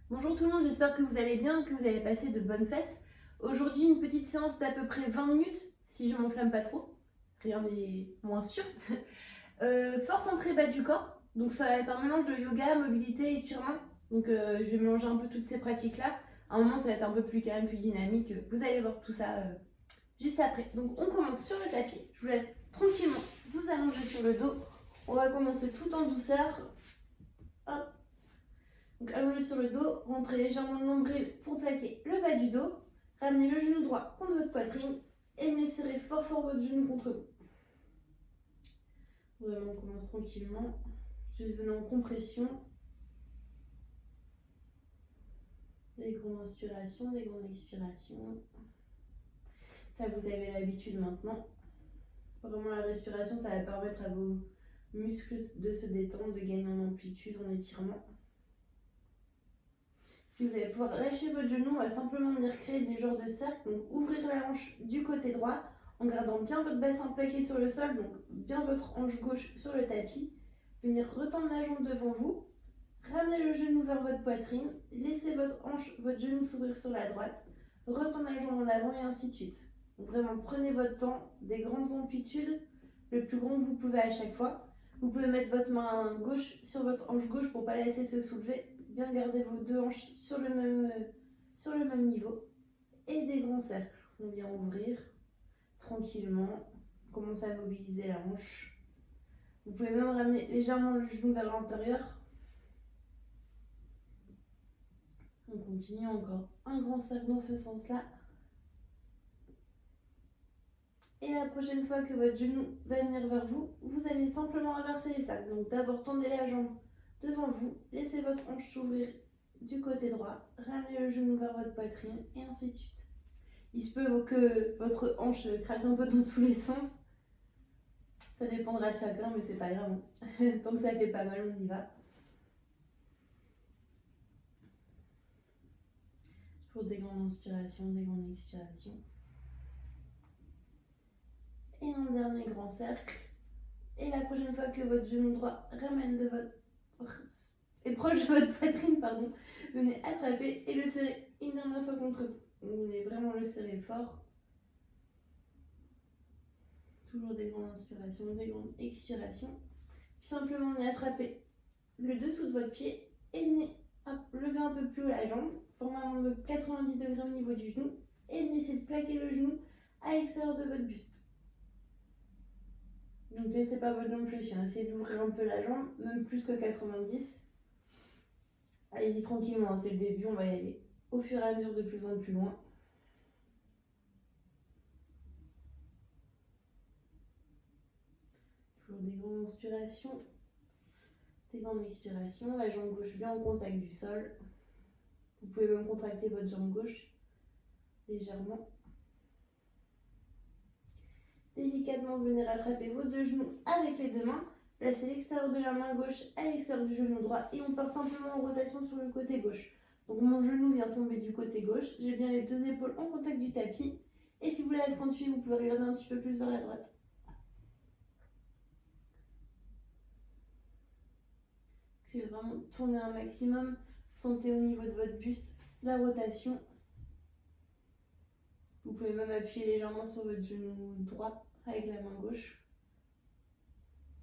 Bonjour tout le monde, j'espère que vous allez bien, que vous avez passé de bonnes fêtes. Aujourd'hui, une petite séance d'à peu près 20 minutes, si je m'enflamme pas trop. Rien n'est moins sûr. Force entrée bas du corps. Donc ça va être un mélange de yoga, mobilité et étirement. Donc je vais mélanger un peu toutes ces pratiques-là. À un moment, ça va être un peu plus calme, plus dynamique. Vous allez voir tout ça juste après. Donc on commence sur le tapis. Je vous laisse tranquillement vous allonger sur le dos. On va commencer tout en douceur. Hop. Donc allongez sur le dos, rentrez légèrement le nombril pour plaquer le bas du dos. Ramenez le genou droit contre votre poitrine et venez serrer fort fort votre genou contre vous. Vraiment, on commence tranquillement. Juste venez en compression. Des grandes inspirations, des grandes expirations. Ça, vous avez l'habitude maintenant. Vraiment, la respiration, ça va permettre à vos muscles de se détendre, de gagner en amplitude, en étirement. Puis vous allez pouvoir lâcher votre genou, on va simplement venir créer des genres de cercles. Donc ouvrir la hanche du côté droit en gardant bien votre bassin plaqué sur le sol, donc bien votre hanche gauche sur le tapis. Venir retendre la jambe devant vous, ramener le genou vers votre poitrine, laissez votre hanche, votre genou s'ouvrir sur la droite, retendre la jambe en avant et ainsi de suite. Donc vraiment prenez votre temps, des grandes amplitudes, le plus grand que vous pouvez à chaque fois. Vous pouvez mettre votre main gauche sur votre hanche gauche pour ne pas la laisser se soulever. Bien garder vos deux hanches sur le même niveau. Et des grands cercles. On vient ouvrir tranquillement. Commencez à mobiliser la hanche. Vous pouvez même ramener légèrement le genou vers l'intérieur. On continue encore un grand cercle dans ce sens-là. Et la prochaine fois que votre genou va venir vers vous, vous allez simplement inverser les cercles. Donc d'abord tendez la jambe devant vous, laissez votre hanche s'ouvrir du côté droit, ramenez le genou vers votre poitrine et ainsi de suite. Il se peut que votre hanche craque un peu dans tous les sens. Ça dépendra de chacun, mais c'est pas grave. Tant que ça fait pas mal, on y va. Pour des grandes inspirations, des grandes expirations. Et un dernier grand cercle. Et la prochaine fois que votre genou droit ramène de votre est proche de votre poitrine, pardon, venez attraper et le serrer une dernière fois contre vous. Vous venez vraiment le serrer fort. Toujours des grandes inspirations, des grandes expirations. Puis simplement venez attraper le dessous de votre pied et venez lever un peu plus haut la jambe, former un angle de 90 degrés au niveau du genou et venez essayer de plaquer le genou à l'extérieur de votre buste. Donc laissez pas votre jambe fléchir, essayez d'ouvrir un peu la jambe, même plus que 90. Allez-y tranquillement, hein, c'est le début, on va y aller au fur et à mesure de plus en plus loin. Toujours des grandes inspirations, des grandes expirations, la jambe gauche bien en contact du sol. Vous pouvez même contracter votre jambe gauche légèrement. Délicatement, venez rattraper vos deux genoux avec les deux mains. Placez l'extérieur de la main gauche à l'extérieur du genou droit et on part simplement en rotation sur le côté gauche. Donc mon genou vient tomber du côté gauche. J'ai bien les deux épaules en contact du tapis. Et si vous voulez accentuer, vous pouvez regarder un petit peu plus vers la droite. C'est vraiment tourner un maximum. Sentez au niveau de votre buste la rotation. Vous pouvez même appuyer légèrement sur votre genou droit avec la main gauche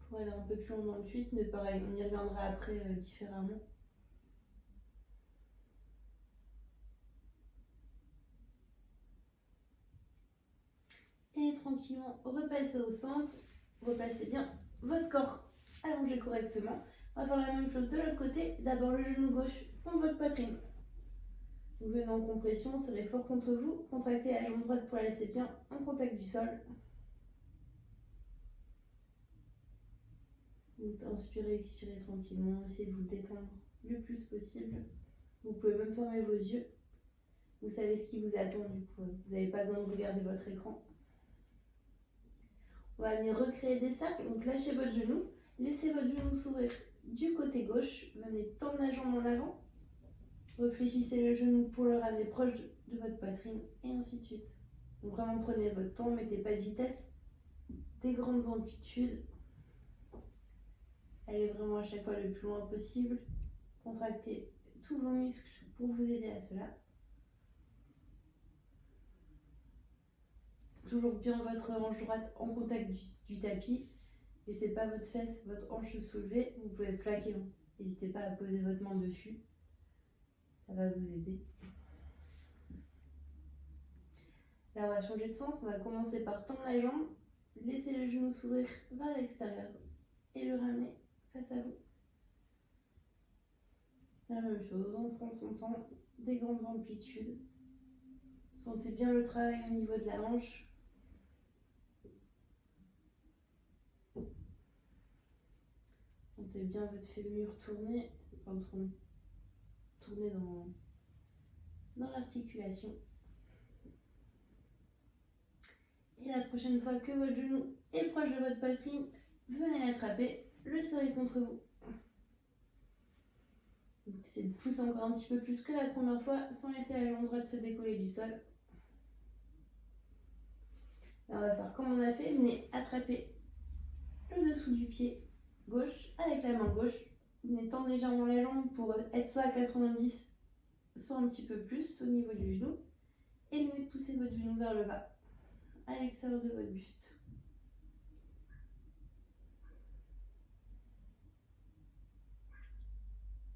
pour aller un peu plus loin dans le twist, mais pareil, on y reviendra après différemment. Et tranquillement, repassez au centre, repassez bien votre corps allongé correctement. On va faire la même chose de l'autre côté. D'abord le genou gauche contre votre poitrine. Vous venez en compression, serrez fort contre vous, contractez la jambe droite pour la laisser bien en contact du sol. Donc inspirez, expirez tranquillement, essayez de vous détendre le plus possible. Vous pouvez même fermer vos yeux. Vous savez ce qui vous attend du coup, vous n'avez pas besoin de regarder votre écran. On va venir recréer des cercles, donc lâchez votre genou, laissez votre genou s'ouvrir du côté gauche, venez tendre la jambe en avant, réfléchissez le genou pour le ramener proche de votre poitrine et ainsi de suite. Donc vraiment prenez votre temps, mettez pas de vitesse, des grandes amplitudes. Allez vraiment à chaque fois le plus loin possible, contractez tous vos muscles pour vous aider à cela. Toujours bien votre hanche droite en contact du tapis. Laissez pas votre fesse, votre hanche se soulever. Vous pouvez plaquer. N'hésitez pas à poser votre main dessus. Ça va vous aider. Là, on va changer de sens. On va commencer par tendre la jambe. Laissez le genou s'ouvrir vers l'extérieur et le ramener face à vous. La même chose, on prend son temps, des grandes amplitudes. Sentez bien le travail au niveau de la hanche. Sentez bien votre fémur tourner, tourner dans l'articulation. Et la prochaine fois que votre genou est proche de votre poitrine, venez l'attraper, le serrer contre vous. Essayez de pousser encore un petit peu plus que la première fois sans laisser la jambe droite se décoller du sol. Là, on va faire comme on a fait, venez attraper le dessous du pied gauche avec la main gauche. Venez tendre légèrement la jambe pour être soit à 90, soit un petit peu plus au niveau du genou. Et venez pousser votre genou vers le bas, à l'extérieur de votre buste.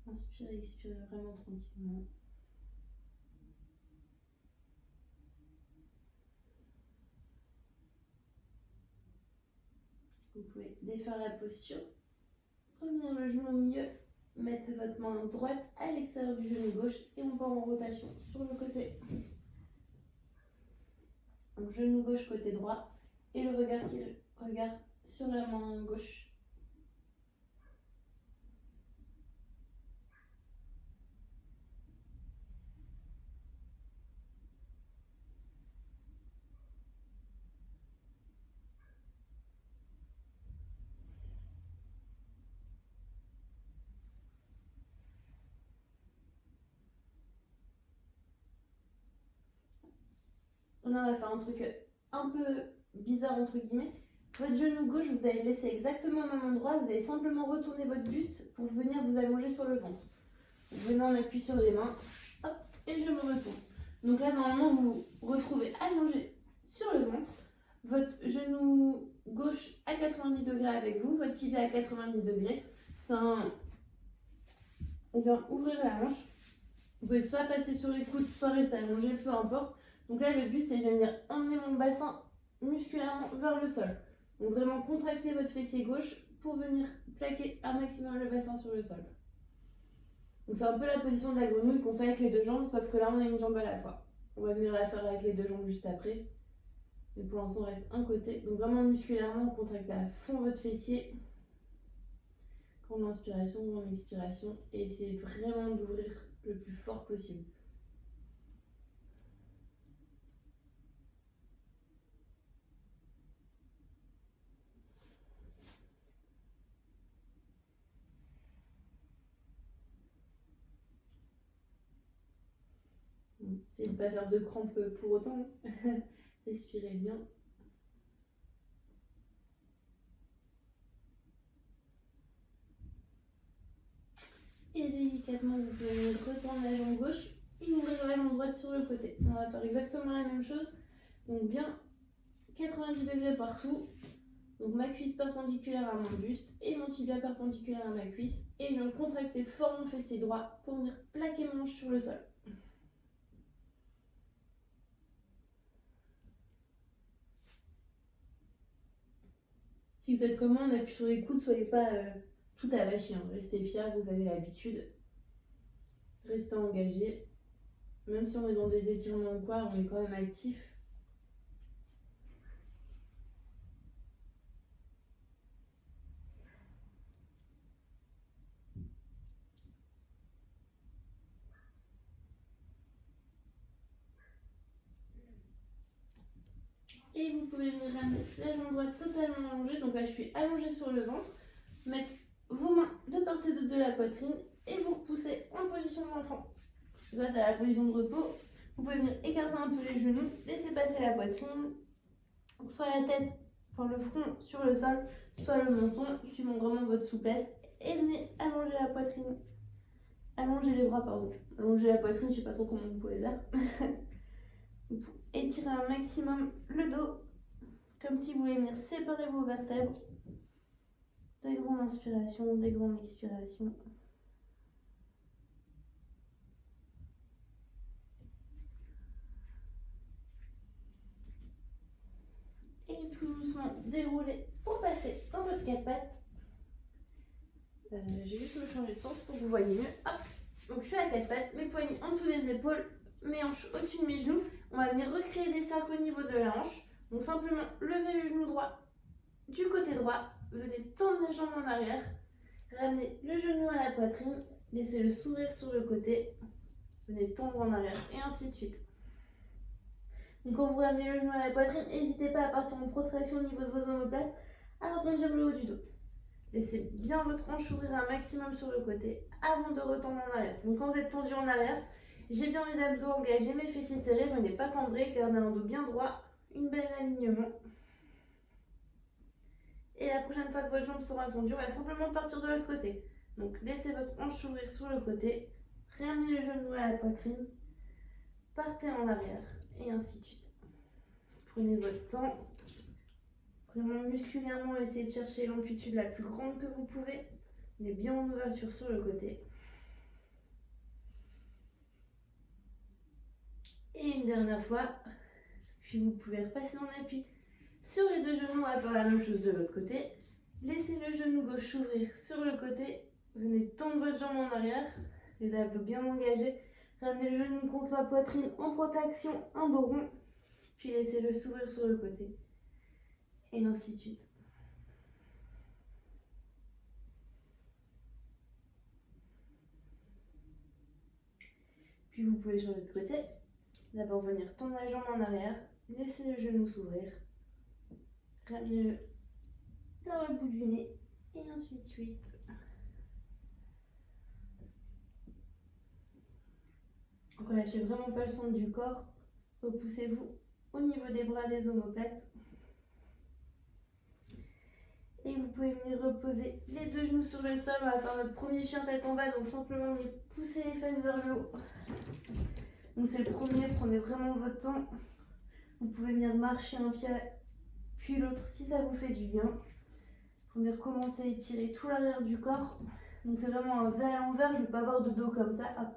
Inspirez, expirez vraiment tranquillement. Vous pouvez défaire la posture, revenir le genou au milieu, mettre votre main droite à l'extérieur du genou gauche et on part en rotation sur le côté. Donc genou gauche côté droit et le regard qui regarde sur la main gauche. Là, on va faire un truc un peu bizarre entre guillemets. Votre genou gauche, vous allez le laisser exactement au même endroit. Vous allez simplement retourner votre buste pour venir vous allonger sur le ventre. Vous venez en appui sur les mains. Hop, et je me retourne. Donc là, normalement, vous vous retrouvez allongé sur le ventre. Votre genou gauche à 90 degrés avec vous. Votre tibia à 90 degrés. On vient ouvrir la hanche. Vous pouvez soit passer sur les coudes, soit rester allongé, peu importe. Donc là, le but, c'est de venir emmener mon bassin musculairement vers le sol. Donc vraiment contractez votre fessier gauche pour venir plaquer un maximum le bassin sur le sol. Donc c'est un peu la position de la grenouille qu'on fait avec les deux jambes, sauf que là, on a une jambe à la fois. On va venir la faire avec les deux jambes juste après. Mais pour l'instant, on reste un côté. Donc vraiment musculairement, contractez à fond votre fessier. Grande inspiration, grande expiration. Et essayez vraiment d'ouvrir le plus fort possible. Essayez de ne pas faire de crampes pour autant. Respirez bien. Et délicatement, vous pouvez retendre la jambe gauche et ouvrir la jambe droite sur le côté. On va faire exactement la même chose. Donc bien 90 degrés partout. Donc ma cuisse perpendiculaire à mon buste et mon tibia perpendiculaire à ma cuisse. Et je viens contracter fort mon fessier droit pour venir plaquer mon hanche sur le sol. Si vous êtes comme moi, on appuie sur les coudes, soyez pas tout avachi. Restez fiers, vous avez l'habitude. Restez engagé. Même si on est dans des étirements ou quoi, on est quand même actif. Et vous pouvez venir ramener la jambe droite totalement allongée. Donc là, je suis allongée sur le ventre. Mettre vos mains de part et d'autre de la poitrine et vous repoussez en position d'enfant. Là, c'est la position de repos. Vous pouvez venir écarter un peu les genoux, laisser passer la poitrine. Soit la tête, enfin le front sur le sol, soit le menton, suivant vraiment votre souplesse. Et venez allonger la poitrine Allongez les bras, pardon. Allongez la poitrine, je sais pas trop comment vous pouvez faire. Étirez un maximum le dos, comme si vous voulez venir séparer vos vertèbres. Des grandes inspirations, des grandes expirations. Et tout doucement déroulez pour passer dans votre quatre pattes. J'ai juste me changer de sens pour que vous voyez mieux. Hop. Donc je suis à quatre pattes, mes poignets en dessous des épaules, mes hanches au-dessus de mes genoux. On va venir recréer des cercles au niveau de la hanche. Donc simplement levez le genou droit du côté droit, venez tendre la jambe en arrière, ramenez le genou à la poitrine, laissez-le s'ouvrir sur le côté, venez tendre en arrière et ainsi de suite. Donc quand vous ramenez le genou à la poitrine, n'hésitez pas à partir en protraction au niveau de vos omoplates, à arrondir le haut du dos. Laissez bien votre hanche ouvrir un maximum sur le côté avant de retendre en arrière. Donc quand vous êtes tendu en arrière, j'ai bien mes abdos engagés, mes fessiers serrés, venez pas cambrer, gardez un dos bien droit, une belle alignement. Et la prochaine fois que votre jambe sera tendue, on va simplement partir de l'autre côté. Donc laissez votre hanche s'ouvrir sur le côté, ramenez le genou à la poitrine, partez en arrière et ainsi de suite. Prenez votre temps. Vraiment musculairement, essayez de chercher l'amplitude la plus grande que vous pouvez. On est bien en ouverture sur le côté. Et une dernière fois. Puis vous pouvez repasser en appui sur les deux genoux. On va faire la même chose de l'autre côté. Laissez le genou gauche s'ouvrir sur le côté. Venez tendre votre jambe en arrière. Les abdos bien engagés. Ramenez le genou contre la poitrine en protection, un dos rond. Puis laissez-le s'ouvrir sur le côté. Et ainsi de suite. Puis vous pouvez changer de côté. D'abord venir tendre la jambe en arrière, laisser le genou s'ouvrir, ramenez-le dans le bout du nez et ainsi de suite. Relâchez vraiment pas le centre du corps, repoussez-vous au niveau des bras, des omoplates. Et vous pouvez venir reposer les deux genoux sur le sol. On va faire notre premier chien tête en bas, donc simplement venir pousser les fesses vers le haut. Donc c'est le premier, prenez vraiment votre temps. Vous pouvez venir marcher un pied puis l'autre si ça vous fait du bien. Vous venir commencer à étirer tout l'arrière du corps. Donc c'est vraiment un V à l'envers, je ne vais pas avoir de dos comme ça. Hop.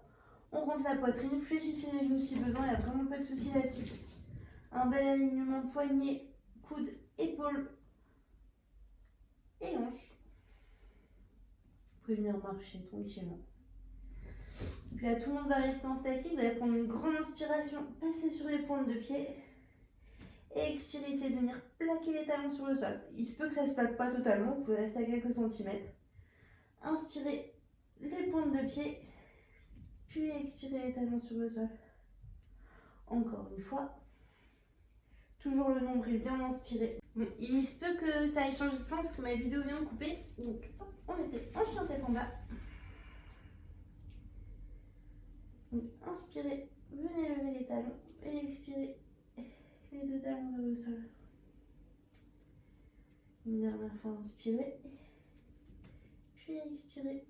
On rentre la poitrine, fléchissez les genoux si besoin, il n'y a vraiment pas de souci là-dessus. Un bel alignement poignet, coude, épaule et hanche. Vous pouvez venir marcher tranquillement. Puis là, tout le monde va rester en statique. Vous allez prendre une grande inspiration, passer sur les pointes de pied. Et expirer, essayez de venir plaquer les talons sur le sol. Il se peut que ça ne se plaque pas totalement, vous pouvez rester à quelques centimètres. Inspirez les pointes de pied, puis expirez les talons sur le sol. Encore une fois. Toujours le nombril bien inspiré. Bon, il se peut que ça ait changé de plan parce que ma vidéo vient de couper. Donc, on était en chien tête en bas. Donc, inspirez, venez lever les talons et expirez les deux talons vers le sol. Une dernière fois, inspirez, puis expirez.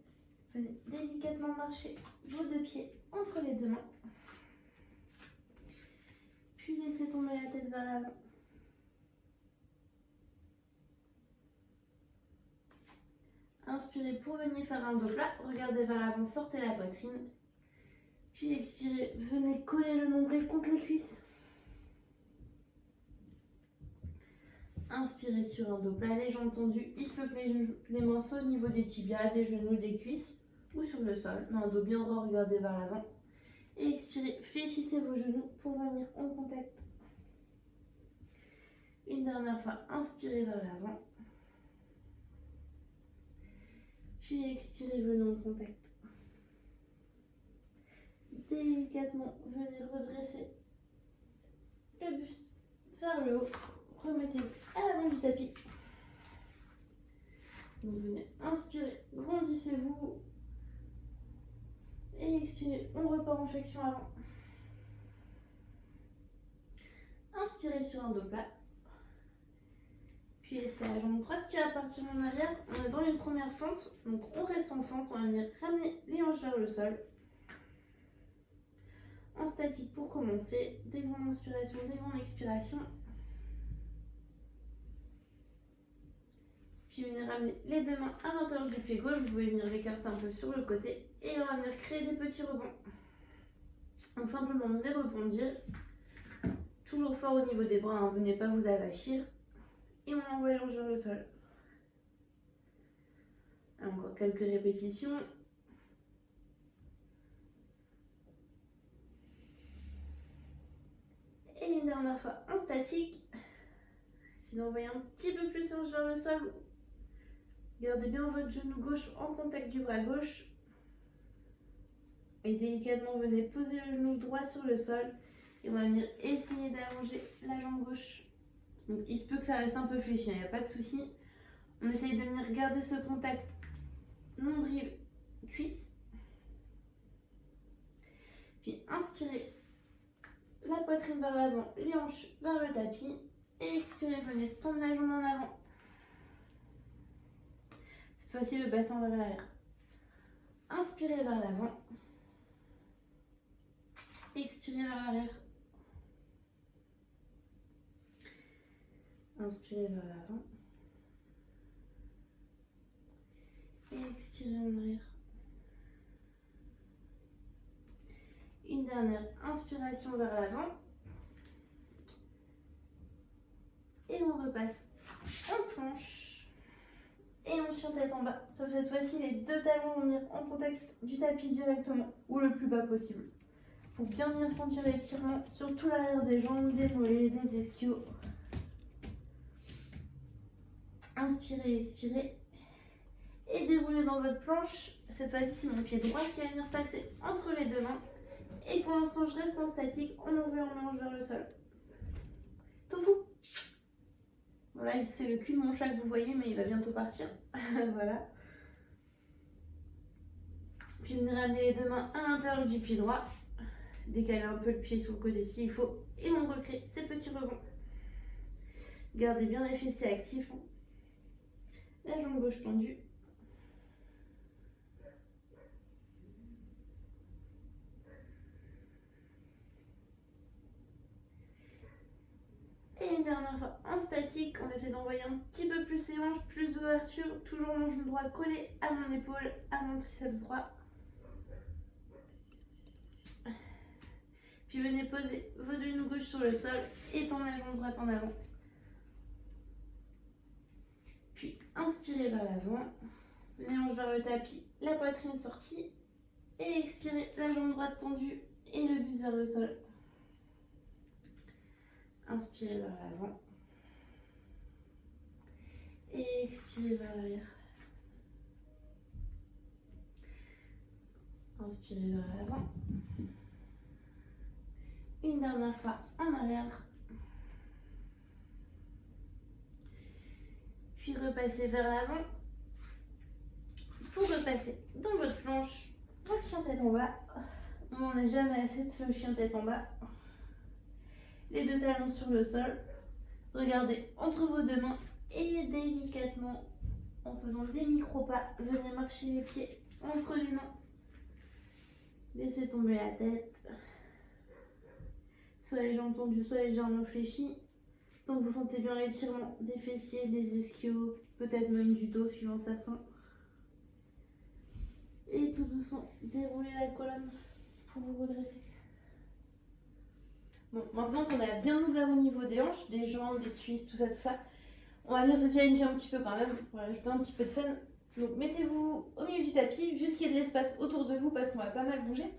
Venez délicatement marcher vos deux pieds entre les deux mains. Puis laissez tomber la tête vers l'avant. Inspirez pour venir faire un dos plat. Regardez vers l'avant, sortez la poitrine. Puis expirez, venez coller le nombril contre les cuisses. Inspirez sur un dos plat, les jambes tendues. Il se peut que les mains soient au niveau des tibias, des genoux, des cuisses ou sur le sol. Mais un dos bien droit, regardez vers l'avant. Et expirez, fléchissez vos genoux pour venir en contact. Une dernière fois, inspirez vers l'avant. Puis expirez, venez en contact. Délicatement, venez redresser le buste vers le haut. Remettez-vous à l'avant du tapis. Donc venez inspirer, grandissez-vous. Et expirez, on repart en flexion avant. Inspirez sur un dos plat. Puis laissez la jambe droite qui va partir en arrière. On est dans une première fente, donc on reste en fente. On va venir ramener les hanches hanches vers le sol. En statique pour commencer, des grandes inspirations, des grandes expirations. Puis venez ramener les deux mains à l'intérieur du pied gauche, vous pouvez venir l'écarter un peu sur le côté et on va venir créer des petits rebonds. Donc simplement venez rebondir, toujours fort au niveau des bras, hein, venez pas vous avachir et on envoie les hanches vers le sol. Encore quelques répétitions. Et une dernière fois en statique. Essayez d'envoyer un petit peu plus les hanches vers le sol. Gardez bien votre genou gauche en contact du bras gauche. Et délicatement, venez poser le genou droit sur le sol. Et on va venir essayer d'allonger la jambe gauche. Donc il se peut que ça reste un peu fléchi, il n'y a pas de souci. On essaye de venir garder ce contact nombril, cuisse. Puis inspirez la poitrine vers l'avant, les hanches vers le tapis. Et expirez, venez tendre la jambe en avant. Cette fois-ci, le bassin vers l'arrière. Inspirez vers l'avant. Expirez vers l'arrière. Inspirez vers l'avant. Et expirez en arrière. Une dernière inspiration vers l'avant. Et on repasse en planche. Et on chien tête en bas. Sauf cette fois-ci, les deux talons vont venir en contact du tapis directement, ou le plus bas possible. Pour bien venir sentir l'étirement sur tout l'arrière des jambes, des mollets, des ischios. Inspirez, expirez. Et déroulez dans votre planche. Cette fois-ci, c'est mon pied droit qui va venir passer entre les deux mains. Et pour l'instant, je reste en statique en envoyant mes hanches vers le sol. Tout fou. Voilà, c'est le cul de mon chat que vous voyez, mais il va bientôt partir. Voilà. Puis venez ramener les deux mains à l'intérieur du pied droit. Décaler un peu le pied sur le côté s'il faut. Et on recrée ces petits rebonds. Gardez bien les fessiers actifs. La jambe gauche tendue. Et une dernière fois en statique, on essaie d'envoyer un petit peu plus les hanches, plus d'ouverture. Toujours mon genou droit collé à mon épaule, à mon triceps droit. Puis venez poser votre genou gauche sur le sol et tendre la jambe droite en avant. Puis inspirez vers l'avant, les hanches vers le tapis, la poitrine sortie. Et expirez, la jambe droite tendue et le buste vers le sol. Inspirez vers l'avant. Et expirez vers l'arrière. Inspirez vers l'avant. Une dernière fois en arrière. Puis repassez vers l'avant. Pour repasser dans votre planche, votre chien tête en bas. On n'en est jamais assez de ce chien tête en bas. Les deux talons sur le sol. Regardez entre vos deux mains et délicatement, en faisant des micro-pas, venez marcher les pieds entre les mains. Laissez tomber la tête. Soit les jambes tendues, soit légèrement fléchies. Tant que vous sentez bien l'étirement des fessiers, des ischios, peut-être même du dos suivant certains. Et tout doucement, déroulez la colonne pour vous redresser. Bon, maintenant qu'on a bien ouvert au niveau des hanches, des jambes, des cuisses, tout ça, on va venir se challenger un petit peu quand même, pour ajouter un petit peu de fun. Donc mettez-vous au milieu du tapis, juste qu'il y ait de l'espace autour de vous parce qu'on va pas mal bouger.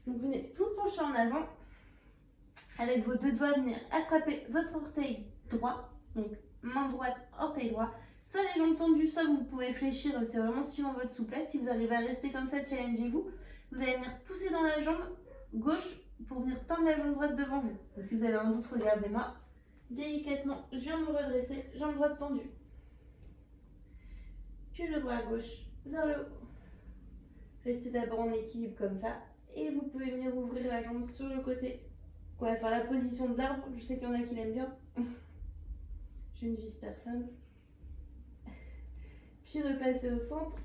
Donc venez vous pencher en avant. Avec vos deux doigts, venir attraper votre orteil droit, donc main droite, orteil droit. Soit les jambes tendues, soit vous pouvez fléchir, c'est vraiment suivant votre souplesse. Si vous arrivez à rester comme ça, challengez-vous. Vous allez venir pousser dans la jambe gauche pour venir tendre la jambe droite devant vous. Donc, si vous avez un doute, regardez-moi. Délicatement, je viens me redresser, jambe droite tendue. Puis le bras gauche vers le haut. Restez d'abord en équilibre comme ça. Et vous pouvez venir ouvrir la jambe sur le côté. On va faire la position de l'arbre. Je sais qu'il y en a qui l'aiment bien. Je ne vise personne. Puis repasser au centre.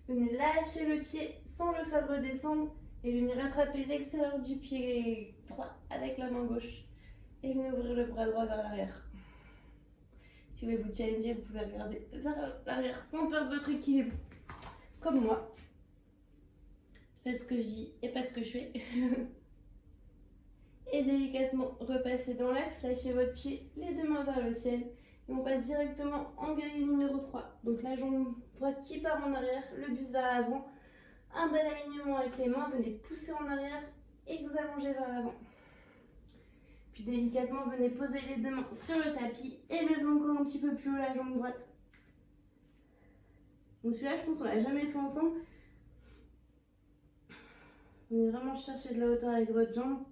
Venez lâcher le pied sans le faire redescendre et venez rattraper l'extérieur du pied droit avec la main gauche. Et venez ouvrir le bras droit vers l'arrière. Si vous voulez vous challenger, vous pouvez regarder vers l'arrière sans perdre votre équilibre. Comme moi. Faites ce que je dis et pas ce que je fais. Et délicatement repassez dans l'axe, lâchez votre pied, les deux mains vers le ciel. Et on passe directement en guerrier numéro 3. Donc la jambe droite qui part en arrière, le buste vers l'avant. Un bel alignement avec les mains, venez pousser en arrière et vous allongez vers l'avant. Puis délicatement, venez poser les deux mains sur le tapis et levez encore un petit peu plus haut la jambe droite. Donc celui-là, je pense qu'on l'a jamais fait ensemble. Venez vraiment chercher de la hauteur avec votre jambe,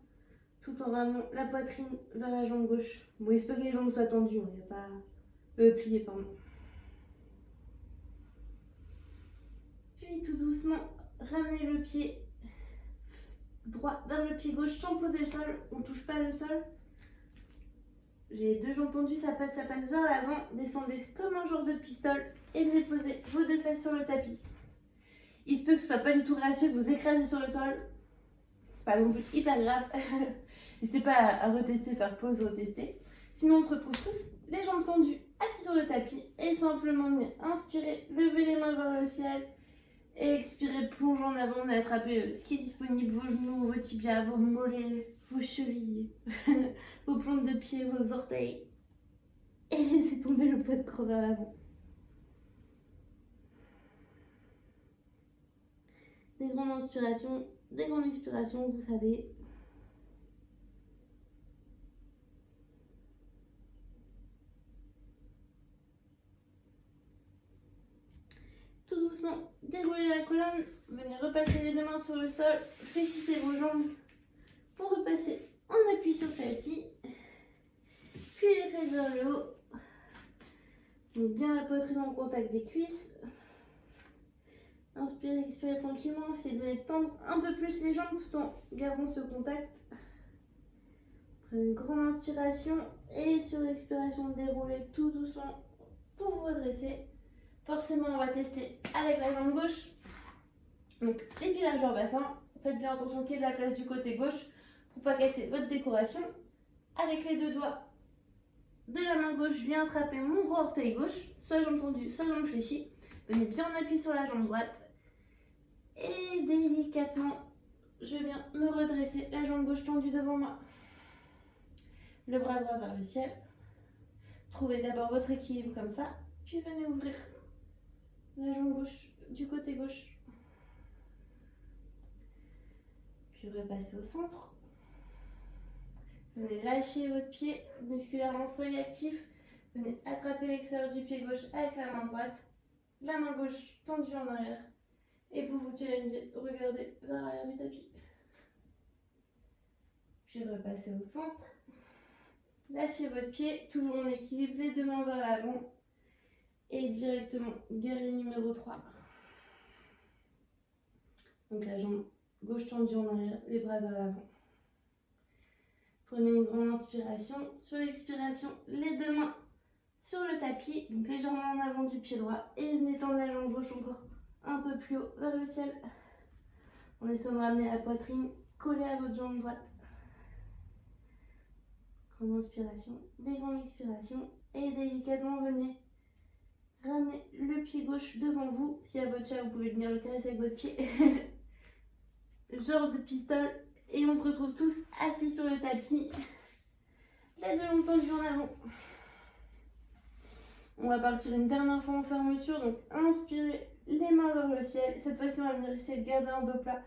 tout en ramenant la poitrine vers la jambe gauche. Bon, il se peut que les jambes soient tendues, il n'y a pas... pliées, pardon. Puis tout doucement, ramenez le pied droit vers le pied gauche sans poser le sol, on ne touche pas le sol. J'ai les deux jambes tendues, ça passe vers l'avant. Descendez comme un genre de pistole et venez poser vos deux fesses sur le tapis. Il se peut que ce soit pas du tout gracieux, que vous écrasez sur le sol. C'est pas non plus hyper grave. N'hésitez pas à retester, faire pause, retester. Sinon, on se retrouve tous les jambes tendues, assis sur le tapis et simplement inspirez, levez les mains vers le ciel et expirez, plongez en avant, venez attraper ce qui est disponible, vos genoux, vos tibias, vos mollets, vos chevilles, vos plantes de pied, vos orteils et laissez tomber le poids de corps vers l'avant. Des grandes inspirations, des grandes expirations, vous savez. Tout doucement, déroulez la colonne, venez repasser les deux mains sur le sol, fléchissez vos jambes pour repasser en appui sur celle-ci, puis les fesses vers le haut. Donc bien la poitrine en contact des cuisses. Inspirez, expirez tranquillement, essayez de tendre un peu plus les jambes tout en gardant ce contact. Prenez une grande inspiration et sur l'expiration, déroulez tout doucement pour vous redresser. Forcément, on va tester avec la jambe gauche. Donc, épilage en bassin. Faites bien attention qu'il y ait de la place du côté gauche pour ne pas casser votre décoration. Avec les deux doigts de la main gauche, je viens attraper mon gros orteil gauche, soit jambe tendue, soit jambe fléchie. Venez bien en appui sur la jambe droite. Et délicatement, je viens me redresser, la jambe gauche tendue devant moi. Le bras droit vers le ciel. Trouvez d'abord votre équilibre comme ça, puis venez ouvrir la jambe gauche du côté gauche. Puis repassez au centre. Venez lâcher votre pied musculairement, soyez actif. Venez attraper l'extérieur du pied gauche avec la main droite. La main gauche tendue en arrière. Et pour vous challenger, regardez vers l'arrière du tapis. Puis repassez au centre. Lâchez votre pied, toujours en équilibre, les deux mains vers l'avant. Et directement, guerrier numéro 3. Donc la jambe gauche tendue en arrière, les bras vers l'avant. Prenez une grande inspiration. Sur l'expiration, les deux mains sur le tapis, donc légèrement en avant du pied droit. Et venez tendre la jambe gauche encore un peu plus haut vers le ciel. En essayant de ramener la poitrine collée à votre jambe droite. Grande inspiration, des grandes expirations. Et délicatement, venez ramener le pied gauche devant vous. Si à votre chat, vous pouvez venir le caresser avec votre pied. Genre de pistole. Et on se retrouve tous assis sur le tapis. Les deux jambes tendues en avant. On va partir une dernière fois en fermeture. Donc inspirez les mains vers le ciel. Cette fois-ci, on va venir essayer de garder un dos plat.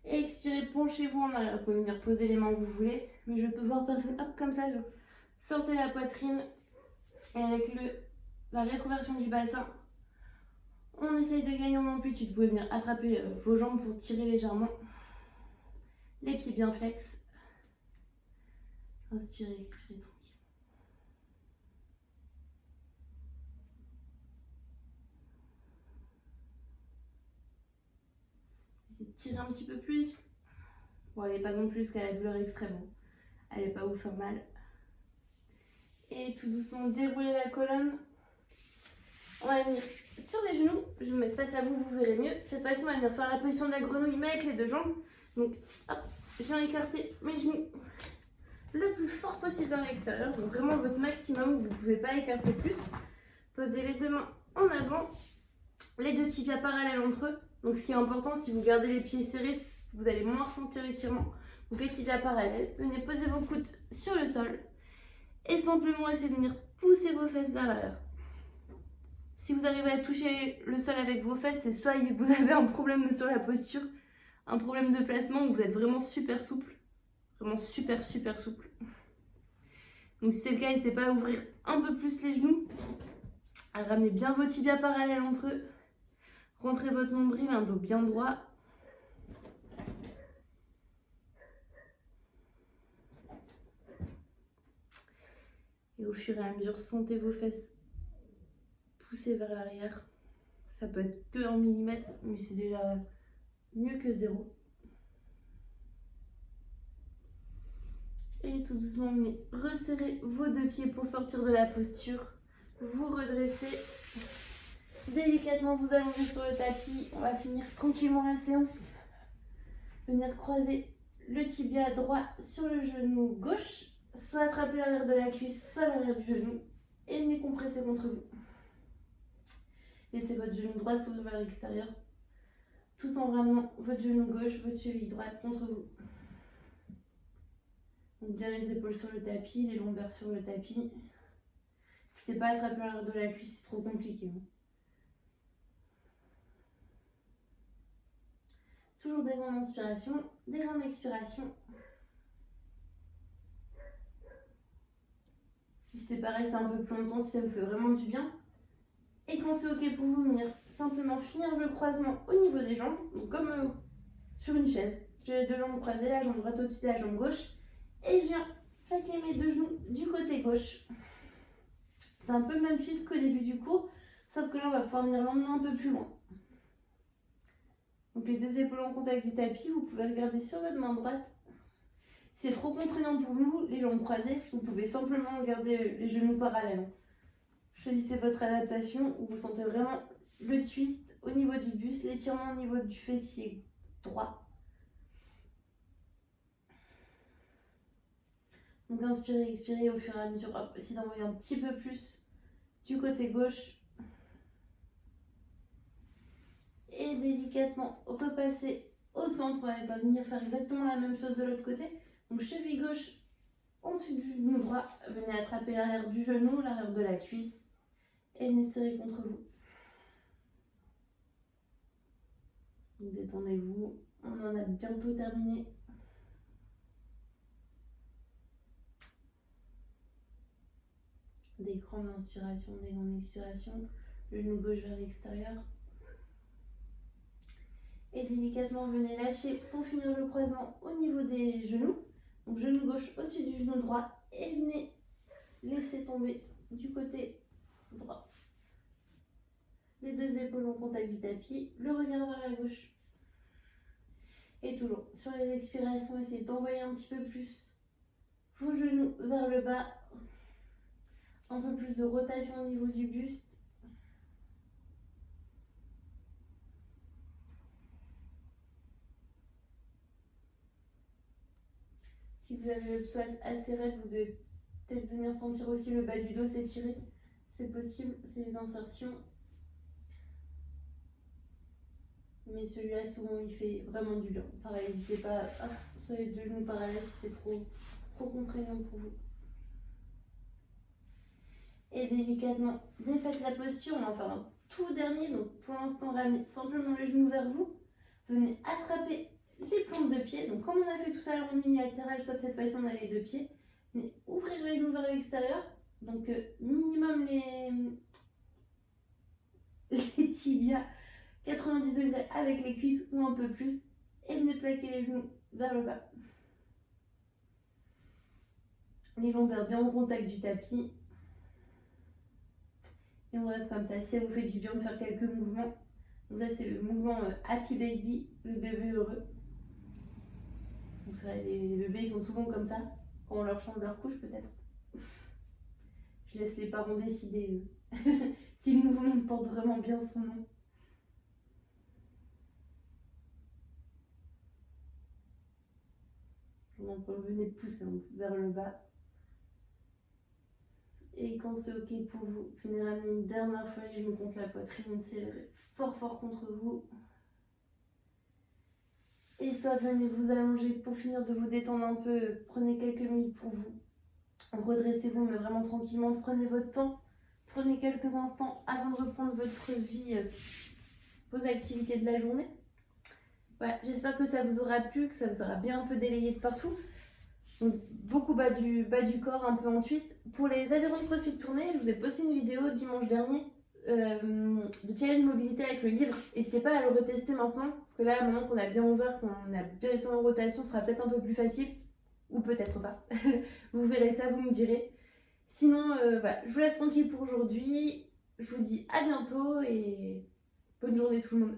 Et expirez, penchez-vous en arrière. Vous pouvez venir poser les mains où vous voulez. Mais je peux voir personne. Hop, comme ça, sortez la poitrine. Et avec la rétroversion du bassin, on essaye de gagner en amplitude. Vous pouvez venir attraper vos jambes pour tirer légèrement. Les pieds bien flex. Inspirez, expirez tranquille. Essayez de tirer un petit peu plus. Bon, elle n'est pas non plus jusqu'à la douleur extrême. Elle n'est pas vous faire mal. Et tout doucement dérouler la colonne. On va venir sur les genoux, je vais me mettre face à vous, vous verrez mieux. Cette fois-ci, on va venir faire la position de la grenouille, mais avec les deux jambes. Donc, hop, je viens écarter mes genoux le plus fort possible vers l'extérieur. Donc, vraiment votre maximum, vous ne pouvez pas écarter plus. Posez les deux mains en avant, les deux tibias parallèles entre eux. Donc, ce qui est important, si vous gardez les pieds serrés, vous allez moins ressentir l'étirement. Donc, les tibias parallèles. Venez poser vos coudes sur le sol et simplement essayez de venir pousser vos fesses vers l'arrière. Si vous arrivez à toucher le sol avec vos fesses, c'est soit vous avez un problème sur la posture, un problème de placement, ou vous êtes vraiment super souple. Vraiment super souple. Donc si c'est le cas, n'hésitez pas à ouvrir un peu plus les genoux, à ramener bien vos tibias parallèles entre eux. Rentrez votre nombril, un dos bien droit. Et au fur et à mesure, sentez vos fesses pousser vers l'arrière. Ça peut être que 1 mm, mais c'est déjà mieux que 0. Et tout doucement, venez resserrer vos deux pieds pour sortir de la posture. Vous redressez. Délicatement, vous allongez sur le tapis. On va finir tranquillement la séance. Venir croiser le tibia droit sur le genou gauche. Soit attraper l'arrière de la cuisse, soit l'arrière du genou. Et venez compresser contre vous. Laissez votre genou droit s'ouvrir vers l'extérieur, tout en ramenant votre genou gauche, votre cheville droite contre vous. Donc bien les épaules sur le tapis, les lombaires sur le tapis. Si c'est pas attraper l'arrière de la cuisse, c'est trop compliqué. Toujours des grandes inspirations, des grandes expirations. Si c'est pareil, c'est un peu plus longtemps si ça vous fait vraiment du bien. Et quand c'est ok pour vous, venir simplement finir le croisement au niveau des jambes, donc comme sur une chaise. J'ai les deux jambes croisées, la jambe droite au-dessus de la jambe gauche, et je viens plaquer mes deux genoux du côté gauche. C'est un peu le même twist qu'au début du cours, sauf que là on va pouvoir venir l'emmener un peu plus loin. Donc les deux épaules en contact du tapis, vous pouvez regarder sur votre main droite. Si c'est trop contraignant pour vous, les jambes croisées, vous pouvez simplement garder les genoux parallèles. Choisissez votre adaptation où vous sentez vraiment le twist au niveau du buste, l'étirement au niveau du fessier droit. Donc inspirez, expirez au fur et à mesure. Essayez d'envoyer un petit peu plus du côté gauche. Et délicatement repasser au centre. On va venir faire exactement la même chose de l'autre côté. Donc cheville gauche en dessous du genou droit. Venez attraper l'arrière du genou, l'arrière de la cuisse. Et venez serrer contre vous. Détendez-vous. On en a bientôt terminé. Des grandes inspirations, des grandes expirations. Le genou gauche vers l'extérieur. Et délicatement, venez lâcher pour finir le croisement au niveau des genoux. Donc genou gauche au-dessus du genou droit. Et venez laisser tomber du côté droit. Les deux épaules en contact du tapis. Le regard vers la gauche. Et toujours sur les expirations, essayez d'envoyer un petit peu plus vos genoux vers le bas. Un peu plus de rotation au niveau du buste. Si vous avez le psoas assez raide, vous devez peut-être venir sentir aussi le bas du dos s'étirer. C'est possible, c'est les insertions. Mais celui-là, souvent, il fait vraiment du bien. Pareil, n'hésitez pas à sur les deux genoux parallèles si c'est trop contraignant pour vous. Et délicatement, défaites la posture. On va en faire un tout dernier. Donc pour l'instant, ramenez simplement le genou vers vous. Venez attraper les plantes de pied. Donc comme on a fait tout à l'heure en unilatéral, sauf cette fois-ci on a les deux pieds. Venez ouvrir les genoux vers l'extérieur. Donc minimum les tibias 90 degrés avec les cuisses ou un peu plus. Et venez plaquer les genoux vers le bas. Les lombaires bien en contact du tapis. Et on reste comme ça. Si ça vous fait du bien de faire quelques mouvements. Donc ça c'est le mouvement Happy Baby, le bébé heureux. Donc ça, les bébés ils sont souvent comme ça, quand on leur change leur couche peut-être. Je laisse les parents décider si le mouvement porte vraiment bien son nom. Donc venez pousser vers le bas. Et quand c'est ok pour vous, venez ramener une dernière fois les genoux contre la poitrine, serrez fort fort contre vous. Et soit venez vous allonger pour finir de vous détendre un peu, prenez quelques minutes pour vous. Redressez-vous mais vraiment tranquillement, prenez votre temps. Prenez quelques instants avant de reprendre votre vie, vos activités de la journée. Voilà, j'espère que ça vous aura plu, que ça vous aura bien un peu délayé de partout. Donc beaucoup bas du corps, un peu en twist. Pour les adhérents de CrossFit Tournée, je vous ai posté une vidéo dimanche dernier de challenge mobilité avec le livre. N'hésitez pas à le retester maintenant, parce que là, maintenant qu'on a bien ouvert, qu'on a bien été en rotation, ce sera peut-être un peu plus facile, ou peut-être pas. Vous verrez ça, vous me direz. Sinon, voilà, je vous laisse tranquille pour aujourd'hui. Je vous dis à bientôt et bonne journée tout le monde.